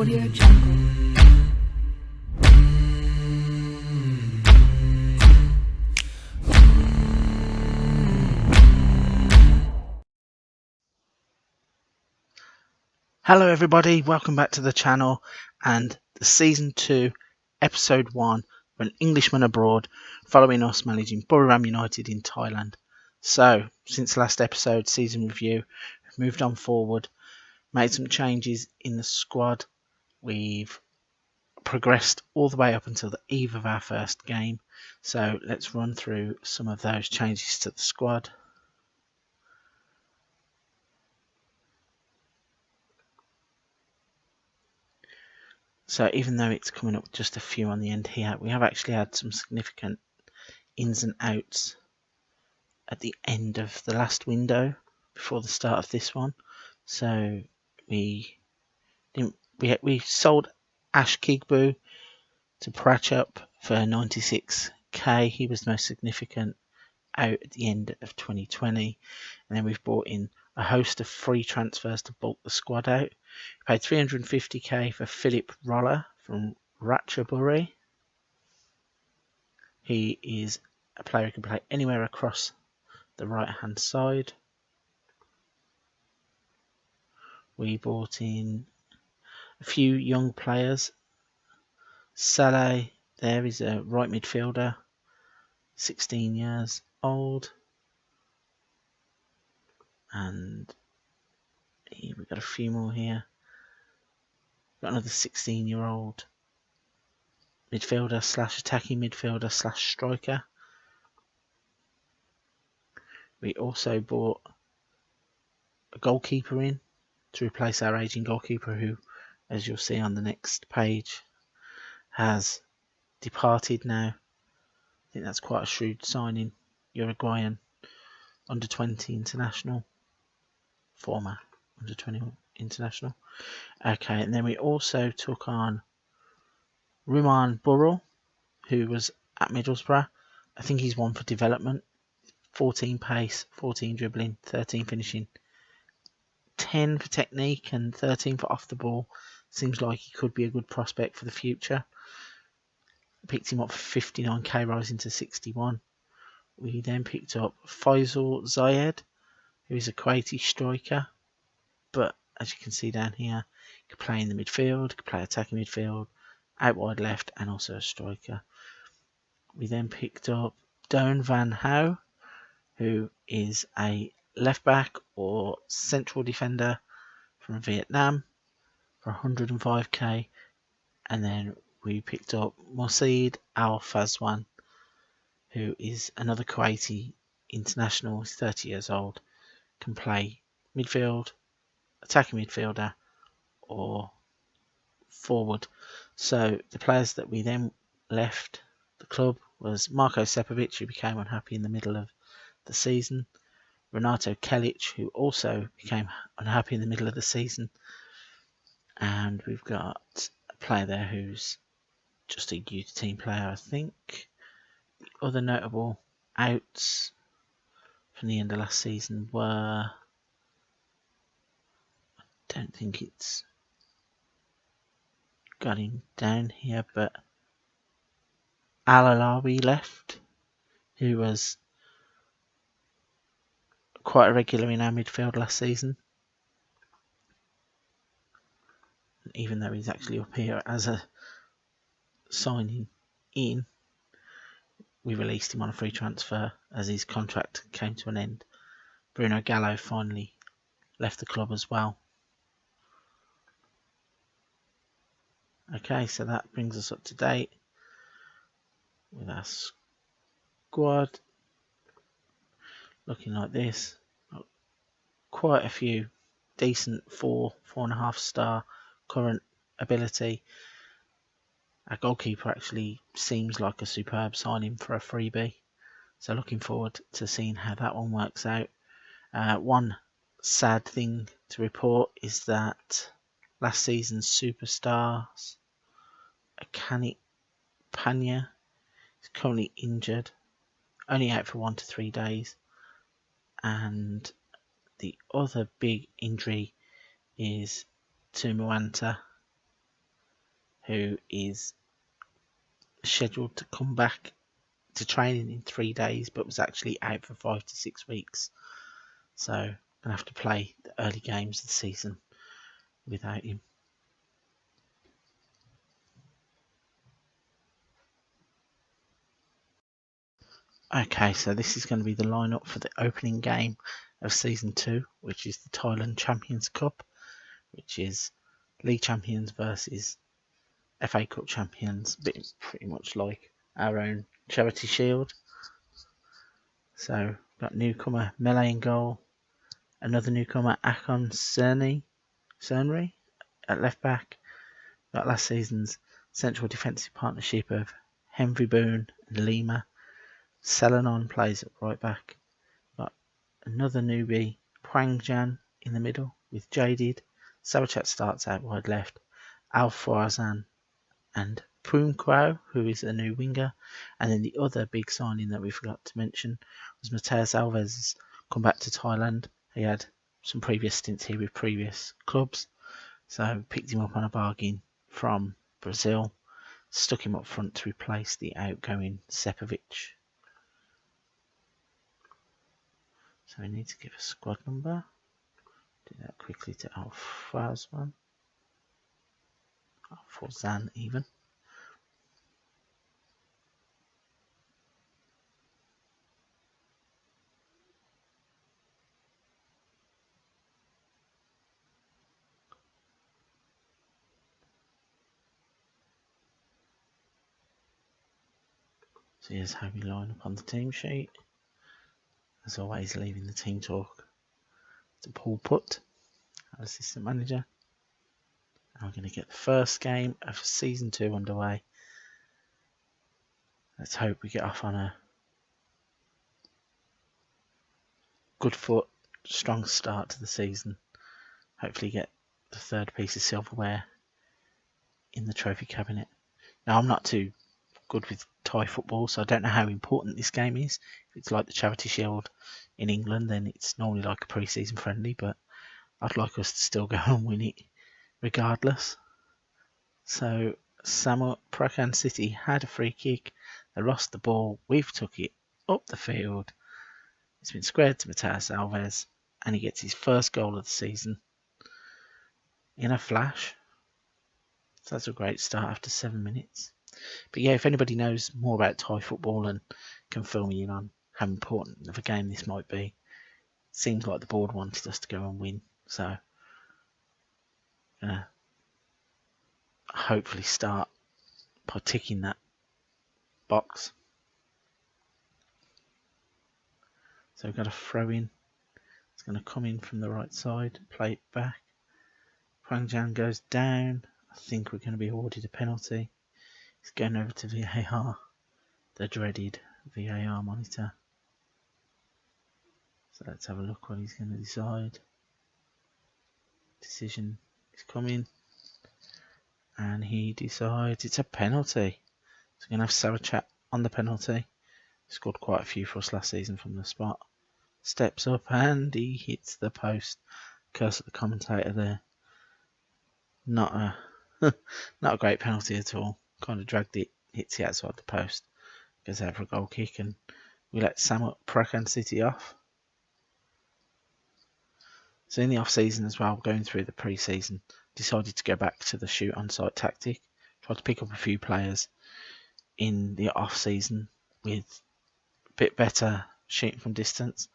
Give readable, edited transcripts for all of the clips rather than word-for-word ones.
Hello everybody, welcome back to the channel and the Season 2, Episode 1 of An Englishman Abroad, following us managing Buriram United in Thailand. So, since last episode, season review, we've moved on forward, made some changes in the squad. We've progressed all the way up until the eve of our first game. So let's run through some of those changes to the squad. So even though it's coming up just a few on the end here, we have actually had some significant ins and outs at the end of the last window before the start of this one. So we sold Ash Kigbu to Pratchup for 96k. He was the most significant out at the end of 2020. And then we've brought in a host of free transfers to bulk the squad out. We paid 350k for Philip Roller from Ratchaburi. He is a player who can play anywhere across the right hand side. We brought in a few young players. Saleh there is a right midfielder, 16 years old. And we've got a few more here. Got another 16-year-old midfielder slash attacking midfielder slash striker. We also bought a goalkeeper in to replace our aging goalkeeper who, as you'll see on the next page, has departed now. I think that's quite a shrewd signing. Uruguayan under-20 international. Former under-20 international. Okay, and then we also took on Ruman Burrell, who was at Middlesbrough. I think he's one for development. 14 pace, 14 dribbling, 13 finishing, 10 for technique and 13 for off the ball. Seems like he could be a good prospect for the future. Picked him up for 59k, rising to 61. We then picked up Faisal Zayed, who is a Kuwaiti striker, but as you can see down here, he could play in the midfield, could play attacking midfield, out wide left, and also a striker. We then picked up Don Van Hau, who is a left back or central defender from Vietnam for 105k, and then we picked up Mosaid Al Fazwan, who is another Kuwaiti international. He's 30 years old, can play midfield, attacking midfielder, or forward. So the players that we then left the club was Marko Sepovic, who became unhappy in the middle of the season, Renato Kelic, who also became unhappy in the middle of the season, and we've got a player there who's just a youth team player, I think. The other notable outs from the end of last season were, I don't think it's got him down here, but Al-Alawi left, who was quite a regular in our midfield last season. Even though he's actually up here as a signing in, we released him on a free transfer as his contract came to an end. Bruno Gallo finally left the club as well. Okay, so that brings us up to date with our squad. Looking like this. Quite a few decent 4.5 star current ability. Our goalkeeper actually seems like a superb signing for a freebie. So looking forward to seeing how that one works out. One sad thing to report is that last season's superstars, Akani Panya, is currently injured, only out for 1 to 3 days. And the other big injury is to Muanta, who is scheduled to come back to training in 3 days, but was actually out for 5 to 6 weeks. So gonna have to play the early games of the season without him. Okay, so this is going to be the lineup for the opening game of Season 2, which is the Thailand Champions Cup, which is League Champions versus FA Cup Champions, pretty much like our own Charity Shield. So, got newcomer Melee in goal, another newcomer Akon Cernry at left back, got last season's central defensive partnership of Henry Boone and Lima. Selenon plays at right back. Got another newbie, Jan in the middle with Jaded. Savachat starts out wide left. Alfoazan and Poomquo, who is a new winger. And then the other big signing that we forgot to mention was Mateus Alves come back to Thailand. He had some previous stints here with previous clubs. So picked him up on a bargain from Brazil. Stuck him up front to replace the outgoing Sepovic. So we need to give a squad number. Do that quickly to Alfoazan even. So here's how we line up on the team sheet. As always, leaving the team talk to Paul Putt, our assistant manager. And we're going to get the first game of Season 2 underway. Let's hope we get off on a good foot, strong start to the season. Hopefully get the third piece of silverware in the trophy cabinet. Now, I'm not too good with Thai football, so I don't know how important this game is. If it's like the Charity Shield in England, then it's normally like a pre-season friendly, but I'd like us to still go and win it regardless. So Samut Prakan City had a free kick. They lost the ball. We've took it up the field. It's been squared to Mateus Alves, and he gets his first goal of the season in a flash. So that's a great start after 7 minutes. But yeah, if anybody knows more about Thai football and can fill me in on how important of a game this might be, it seems like the board wanted us to go and win. So hopefully start by ticking that box. So we've got a throw in. It's going to come in from the right side, play it back. Jan goes down. I think we're going to be awarded a penalty. It's going over to VAR, the dreaded VAR monitor. So let's have a look what he's going to decide. Decision is coming. And he decides it's a penalty. So we're going to have Savachat on the penalty. He scored quite a few for us last season from the spot. Steps up and he hits the post. Curse at the commentator there. Not a great penalty at all. Kind of dragged it, hits it outside the post. Goes out for a goal kick and we let Samut Prakan City off. So in the off-season as well, going through the pre-season, decided to go back to the shoot on-site tactic. Tried to pick up a few players in the off-season with a bit better shooting from distance.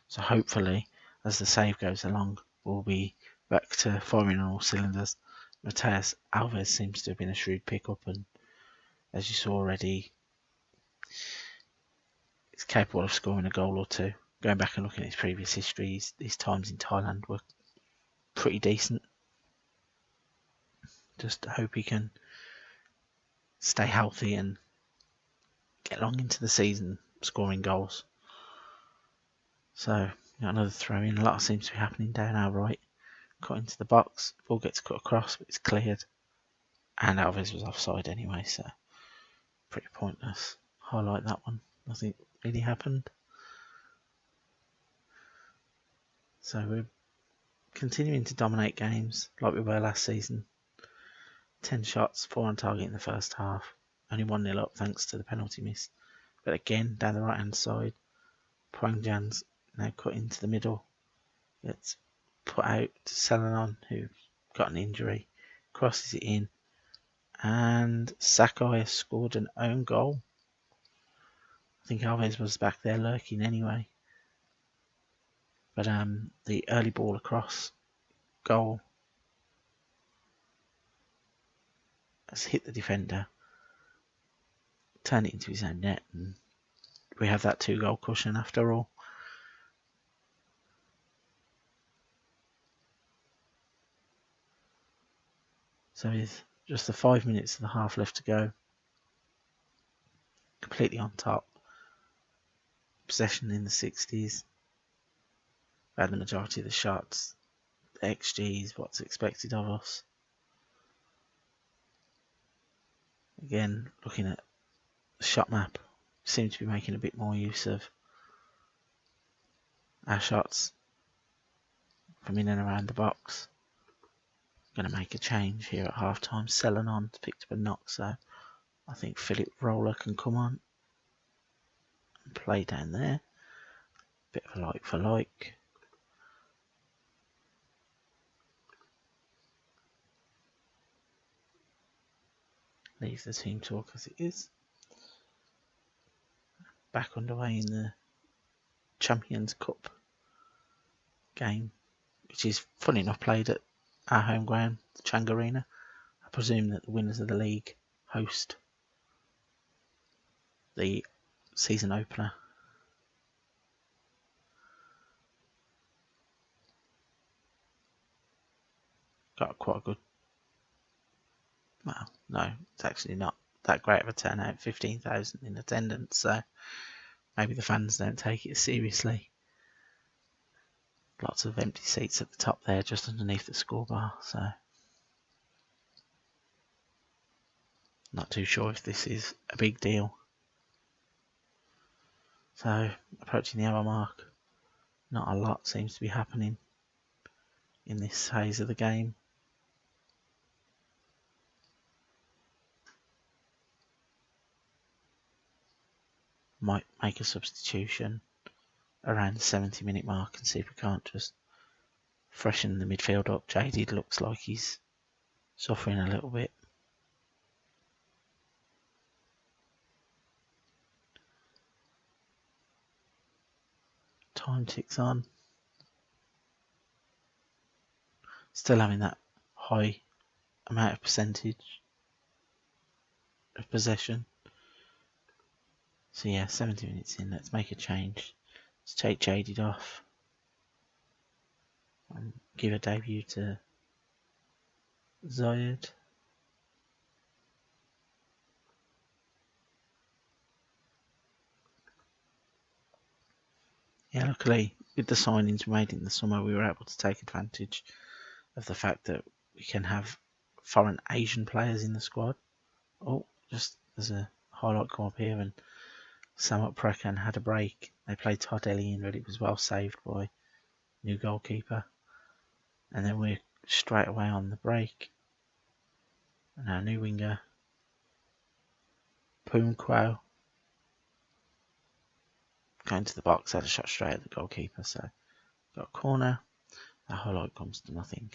So hopefully, as the save goes along, we'll be back to firing on all cylinders. Mateus Alves seems to have been a shrewd pickup, and as you saw already, he's capable of scoring a goal or two. Going back and looking at his previous history, his times in Thailand were pretty decent. Just hope he can stay healthy and get long into the season scoring goals. So, got another throw in. A lot seems to be happening down our right. Cut into the box. Ball gets cut across, but it's cleared. And Alves was offside anyway, so pretty pointless. Highlight that one. Nothing really happened. So we're continuing to dominate games like we were last season. 10 shots, 4 on target in the first half. Only 1-0 up thanks to the penalty miss. But again, down the right hand side, Pwangjan's now cut into the middle. It's put out to Selenon, who got an injury, crosses it in, and Sakai has scored an own goal. I think Alves was back there lurking anyway. But the early ball across goal has hit the defender, turned it into his own net, and we have that 2-goal cushion after all. So with just the 5 minutes of the half left to go, completely on top, possession in the 60s, we had the majority of the shots, the XGs, what's expected of us. Again, looking at the shot map, seem to be making a bit more use of our shots from in and around the box. Going to make a change here at half time. Selenon's picked up a knock, so I think Philip Roller can come on and play down there. Bit of a like for like. Leave the team talk as it is. Back underway in the Champions Cup game, which is funny enough played at our home ground, the Chang Arena. I presume that the winners of the league host the season opener. Got quite a good, well, no, it's actually not that great of a turnout, 15,000 in attendance, so maybe the fans don't take it seriously. Lots of empty seats at the top there, just underneath the score bar, so not too sure if this is a big deal. So, approaching the hour mark, not a lot seems to be happening in this phase of the game. Might make a substitution around the 70-minute mark and see if we can't just freshen the midfield up. Jaded looks like he's suffering a little bit. Time ticks on. Still having that high amount of percentage of possession. So yeah, 70 minutes in, let's make a change. Let's take Jaded off and give a debut to Zayed. Yeah, luckily with the signings we made in the summer, we were able to take advantage of the fact that we can have foreign Asian players in the squad. Oh, just there's a highlight come up here, and Samut Prakan had a break. They played Todd Ellie in, but it was well saved by new goalkeeper. And then we're straight away on the break. And our new winger, Poom Kwao, going to the box, had a shot straight at the goalkeeper. So got a corner. The highlight comes to nothing.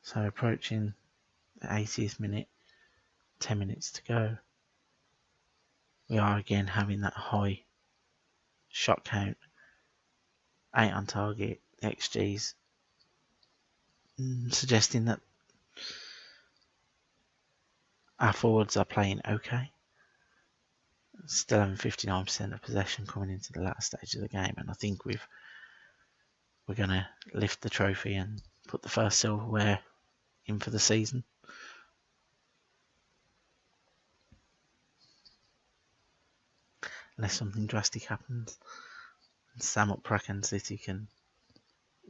So approaching the 80th minute, 10 minutes to go. We are again having that high shot count, 8 on target, the XGs, suggesting that our forwards are playing okay. Still having 59% of possession coming into the latter stage of the game, and I think we're going to lift the trophy and put the first silverware in for the season. Unless something drastic happens and Samut Prakan City can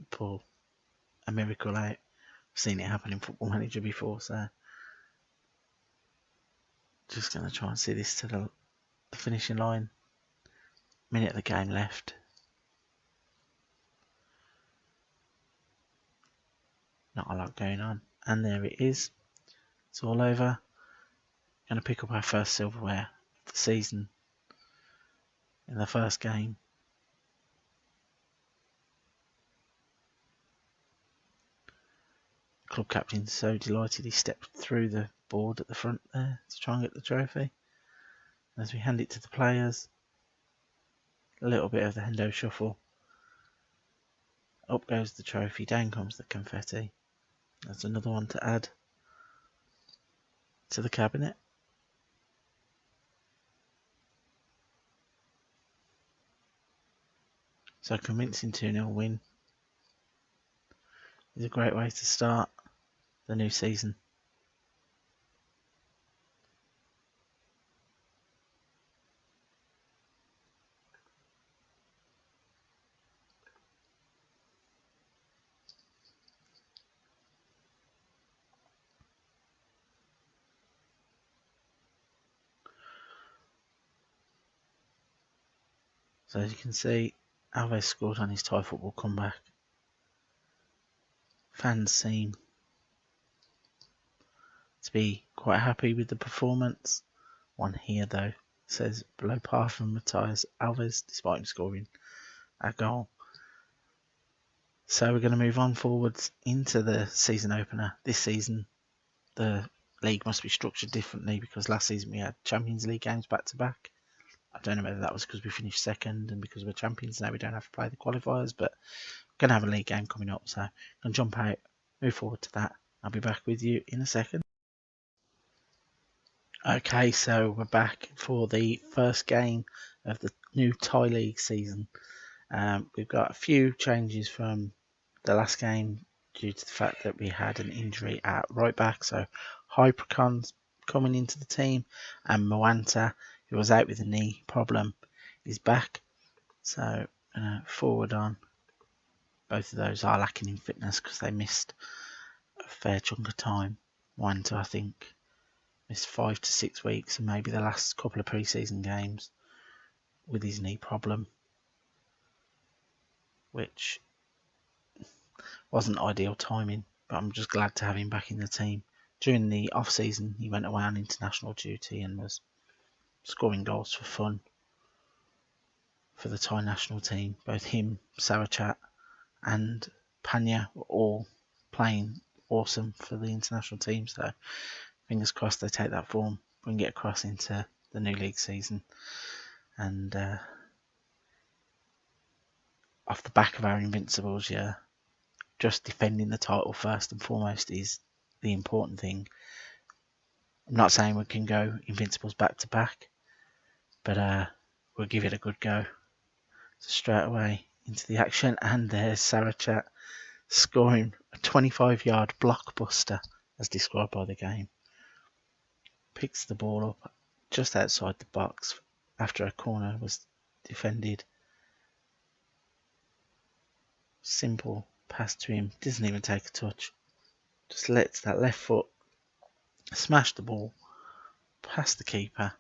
pull a miracle out. I've seen it happen in Football Manager before, so Just going to try and see this to the finishing line. Minute of the game left. Not a lot going on. And there it is. It's all over. Going to pick up our first silverware of the season in the first game. Club captain so delighted he stepped through the board at the front there to try and get the trophy. As we hand it to the players, a little bit of the Hendo shuffle. Up goes the trophy, down comes the confetti. There's another one to add to the cabinet. So a convincing 2-0 win is a great way to start the new season. So as you can see, Alves scored on his Thai football comeback. Fans seem to be quite happy with the performance. One here though says below par from Matthias Alves despite him scoring a goal. So we're going to move on forwards into the season opener. This season the league must be structured differently because last season we had Champions League games back to back. I don't know whether that was because we finished second and because we're champions now we don't have to play the qualifiers, but we're going to have a league game coming up, so I'm going to jump out, move forward to that. I'll be back with you in a second. Okay, so we're back for the first game of the new Thai League season. We've got a few changes from the last game due to the fact that we had an injury at right back, so Hypercon's coming into the team and Moanta, who was out with a knee problem, is back. So forward on. Both of those are lacking in fitness because they missed a fair chunk of time. Moanta, I think, missed 5 to 6 weeks and maybe the last couple of pre-season games with his knee problem, which wasn't ideal timing, but I'm just glad to have him back in the team. During the off-season, he went away on international duty and was scoring goals for fun for the Thai national team. Both him, Sarachat and Panya were all playing awesome for the international team, so fingers crossed they take that form and get across into the new league season. And off the back of our Invincibles, yeah, just defending the title first and foremost is the important thing. I'm not saying we can go Invincibles back to back, but we'll give it a good go. So straight away into the action, and there's Sarachat scoring a 25-yard blockbuster as described by the game. Picks the ball up just outside the box after a corner was defended. Simple pass to him, doesn't even take a touch. Just lets that left foot smash the ball past the keeper.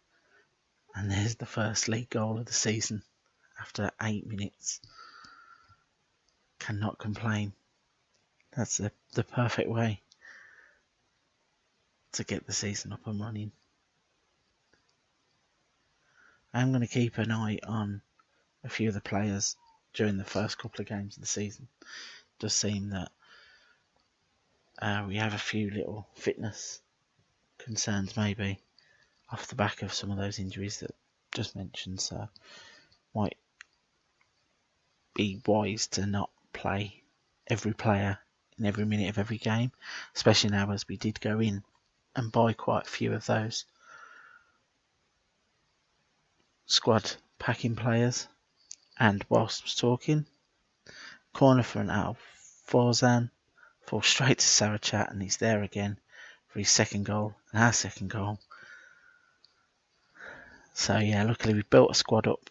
And there's the first league goal of the season after 8 minutes. Cannot complain. That's the perfect way to get the season up and running. I'm going to keep an eye on a few of the players during the first couple of games of the season. It does seem that we have a few little fitness concerns maybe off the back of some of those injuries that I just mentioned, so might be wise to not play every player in every minute of every game, especially now as we did go in and buy quite a few of those squad packing players. And whilst I was talking, corner for an Al Forzan, falls straight to Sarachat, and he's there again for his second goal and our second goal. So yeah, luckily we built a squad up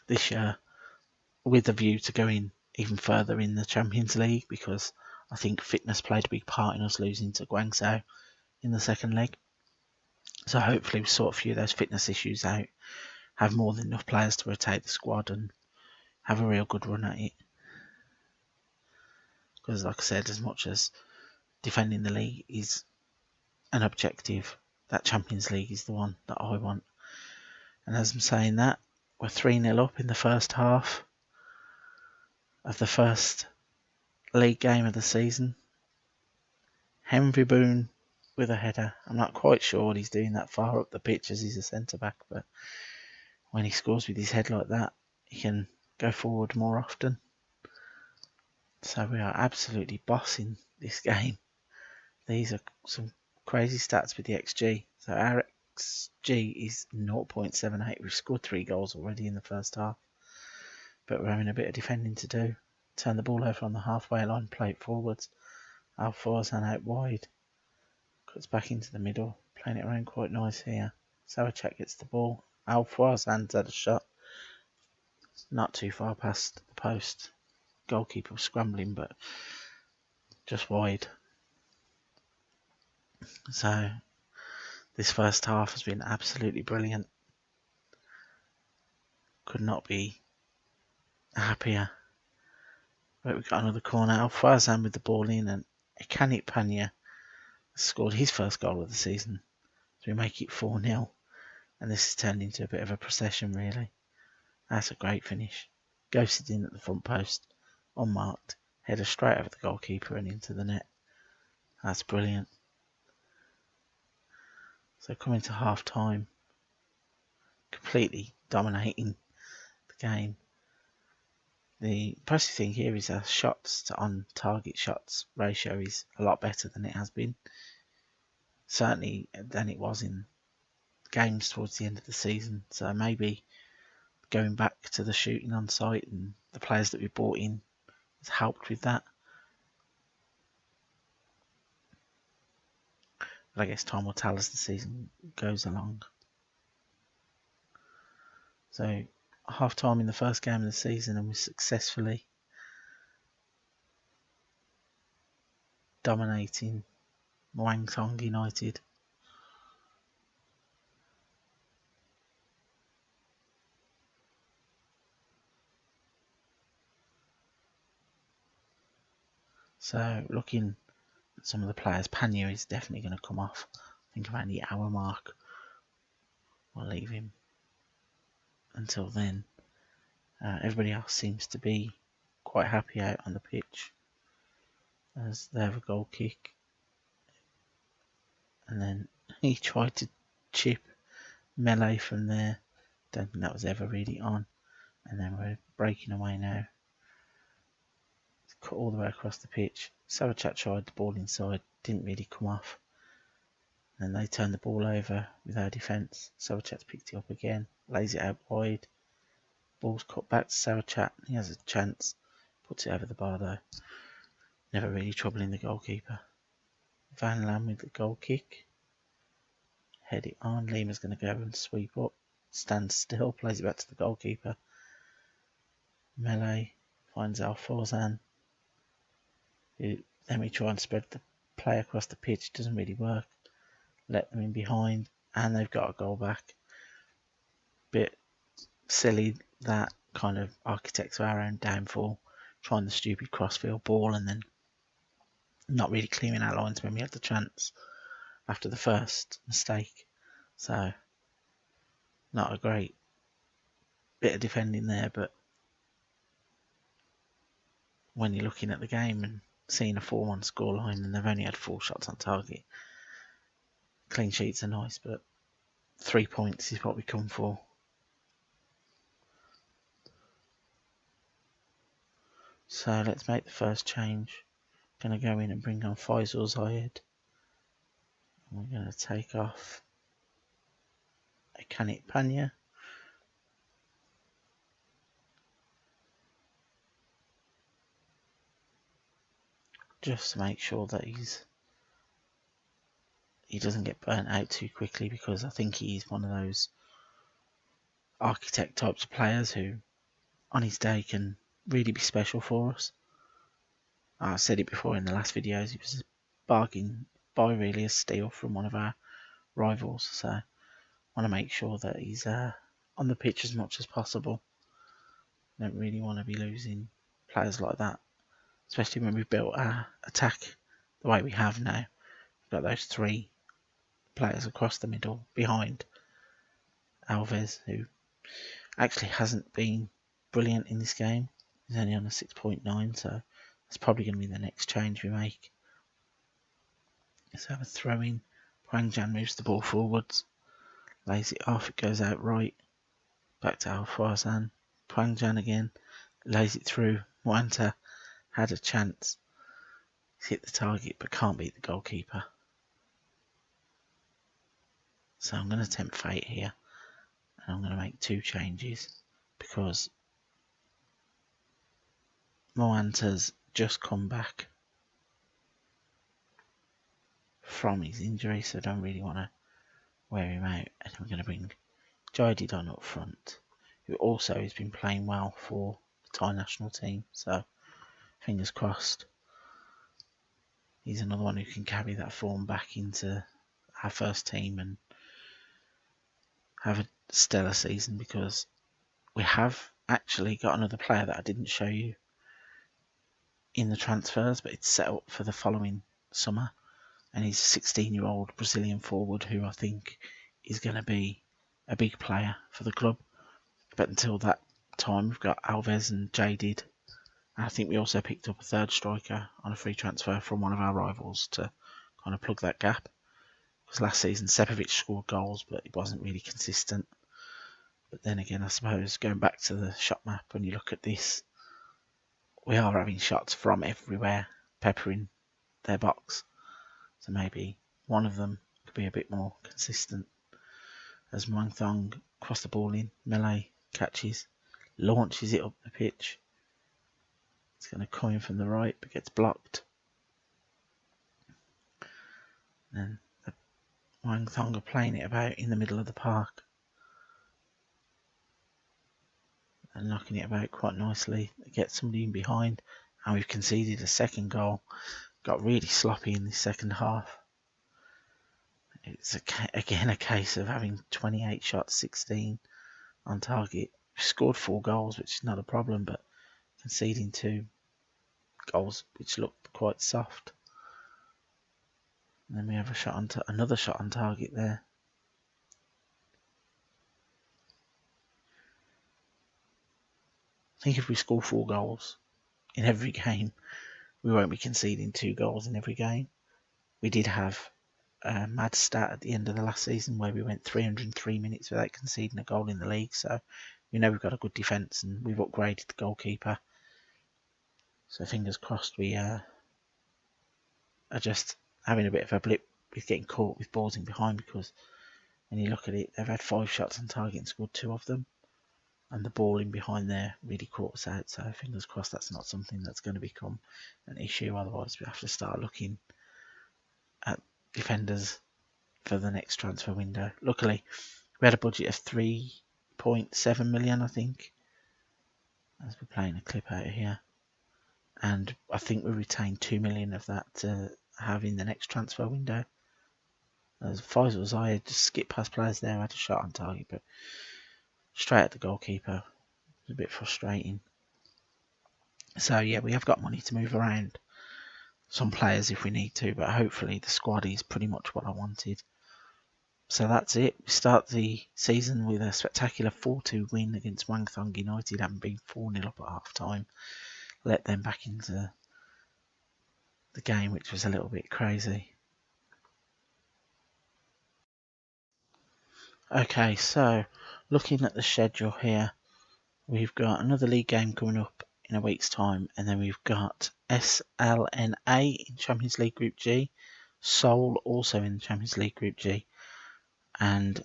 this year with a view to going even further in the Champions League, because I think fitness played a big part in us losing to Guangzhou in the second leg. So hopefully we sort a few of those fitness issues out, have more than enough players to rotate the squad and have a real good run at it. Because like I said, as much as defending the league is an objective, that Champions League is the one that I want. And as I'm saying that, we're 3-0 up in the first half of the first league game of the season. Henry Boone with a header. I'm not quite sure what he's doing that far up the pitch as he's a centre-back, but when he scores with his head like that, he can go forward more often. So we are absolutely bossing this game. These are some crazy stats with the XG. So our XG is 0.78. We've scored 3 goals already in the first half, but we're having a bit of defending to do. Turn the ball over on the halfway line, play it forwards. Al-Fawzan out wide. Cuts back into the middle, playing it around quite nice here. Sarachat gets the ball. Al-Fawzan's had a shot. Not too far past the post. Goalkeeper was scrambling, but just wide. So this first half has been absolutely brilliant. Could not be happier. But we've got another corner. Al-Fawzan with the ball in, and Ikanik Panya scored his first goal of the season. So we make it 4-0. And this has turned into a bit of a procession, really. That's a great finish. Ghosted in at the front post, unmarked. Header straight over the goalkeeper and into the net. That's brilliant. So coming to half time, completely dominating the game. The impressive thing here is our shots to on target shots ratio is a lot better than it has been. Certainly than it was in games towards the end of the season. So maybe going back to the shooting on site and the players that we brought in has helped with that. But I guess time will tell as the season goes along. So half time in the first game of the season, and we successfully dominating Muangthong United. So looking at some of the players, Panya is definitely going to come off. I think around the hour mark. We'll leave him until then. Everybody else seems to be quite happy out on the pitch as they have a goal kick. And then he tried to chip melee from there. Don't think that was ever really on. And then we're breaking away now. Cut all the way across the pitch. Sarachat tried the ball inside, didn't really come off. And they turned the ball over with our defence. Sarachat's picked it up again, lays it out wide. Ball's cut back to Sarachat. He has a chance, puts it over the bar though. Never really troubling the goalkeeper. Van Lam with the goal kick. Head it on. Lima's going to go and sweep up. Stands still, plays it back to the goalkeeper. Melee finds Al-Fawzan. Then we try and spread the play across the pitch. Doesn't really work. Let them in behind, and they've got a goal back. Bit silly that kind of architects of our own downfall, trying the stupid crossfield ball and then not really clearing our lines when we had the chance after the first mistake. So not a great bit of defending there, but when you're looking at the game and seeing a 4-1 scoreline and they've only had 4 shots on target, clean sheets are nice, but 3 points is what we come for. So let's make the first change. Going to go in and bring on Faisal Zayed. We're going to take off Ikanik Panya. Just to make sure that he doesn't get burnt out too quickly, because I think he's one of those architect types of players who on his day can really be special for us. I said it before in the last videos, he was a bargain buy, really, a steal from one of our rivals. So I want to make sure that he's on the pitch as much as possible. Don't really want to be losing players like that, especially when we've built our attack the way we have now. We've got those 3 players across the middle behind Alves, who actually hasn't been brilliant in this game. He's only on a 6.9, so that's probably going to be the next change we make. Let's have a throw in. Huangjan moves the ball forwards, lays it off, it goes out right, back to Alfarzan. Huangjan again, lays it through. Wanta had a chance, he's hit the target but can't beat the goalkeeper. So I'm going to tempt fate here, and I'm going to make 2 changes because Moanta's just come back from his injury, so I don't really want to wear him out. And I'm going to bring Jaididon up front, who also has been playing well for the Thai national team, so fingers crossed he's another one who can carry that form back into our first team and have a stellar season, because we have actually got another player that I didn't show you in the transfers, but it's set up for the following summer, and he's a 16-year-old Brazilian forward who I think is going to be a big player for the club. But until that time, we've got Alves and Jadid. And I think we also picked up a 3rd striker on a free transfer from one of our rivals to kind of plug that gap. Because last season Sepovic scored goals, but it wasn't really consistent. But then again, I suppose going back to the shot map, when you look at this, we are having shots from everywhere peppering their box. So maybe one of them could be a bit more consistent. As Muang Thong crossed the ball in, melee catches, launches it up the pitch. It's going to come in from the right, but gets blocked. And Muang Thong are playing it about in the middle of the park and knocking it about quite nicely. They get somebody in behind, and we've conceded a 2nd goal. Got really sloppy in the second half. It's again a case of having 28 shots, 16 on target. We scored 4 goals, which is not a problem, but conceding 2 goals which looked quite soft. And then we have another shot on target there. I think if we score 4 goals in every game, we won't be conceding 2 goals in every game. We did have a mad stat at the end of the last season where we went 303 minutes without conceding a goal in the league, so we know we've got a good defence and we've upgraded the goalkeeper. So fingers crossed we are just having a bit of a blip with getting caught with balls in behind, because when you look at it, they've had 5 shots on target and scored 2 of them, and the ball in behind there really caught us out. So fingers crossed that's not something that's going to become an issue. Otherwise we have to start looking at defenders for the next transfer window. Luckily we had a budget of 3.7 million, I think, as we're playing a clip out of here, and I think we retained 2 million of that to have in the next transfer window. As Faisal Zayed just skipped past players there, had a shot on target, but straight at the goalkeeper. It was a bit frustrating. So yeah, we have got money to move around some players if we need to, but hopefully the squad is pretty much what I wanted. So that's it. We start the season with a spectacular 4-2 win against Muang Thong United, having been 4-0 up at half time. Let them back into the game, which was a little bit crazy. Okay, so looking at the schedule here, we've got another league game coming up in a week's time, and then we've got SLNA in Champions League Group G, Seoul also in the Champions League Group G, and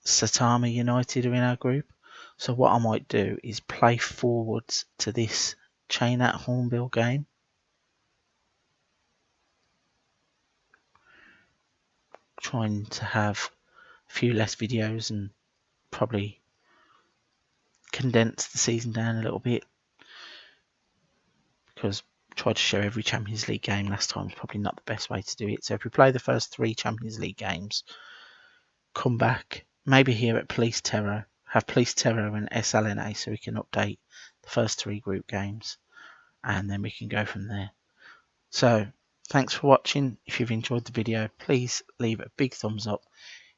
Saitama United are in our group. So what I might do is play forwards to this Chainat Hornbill game. Trying to have a few less videos and probably condense the season down a little bit, because tried to show every Champions League game. Last time was probably not the best way to do it. So if we play the first 3 Champions League games, come back, maybe here at Police Terror, have Police Terror and SLNA so we can update the first 3 group games, and then we can go from there. So thanks for watching. If you've enjoyed the video, please leave a big thumbs up.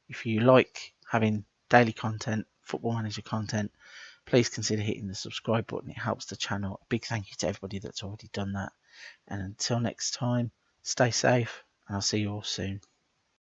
If you like having daily content, Football Manager content, please consider hitting the subscribe button. It helps the channel. A big thank you to everybody that's already done that. And until next time, stay safe, and I'll see you all soon.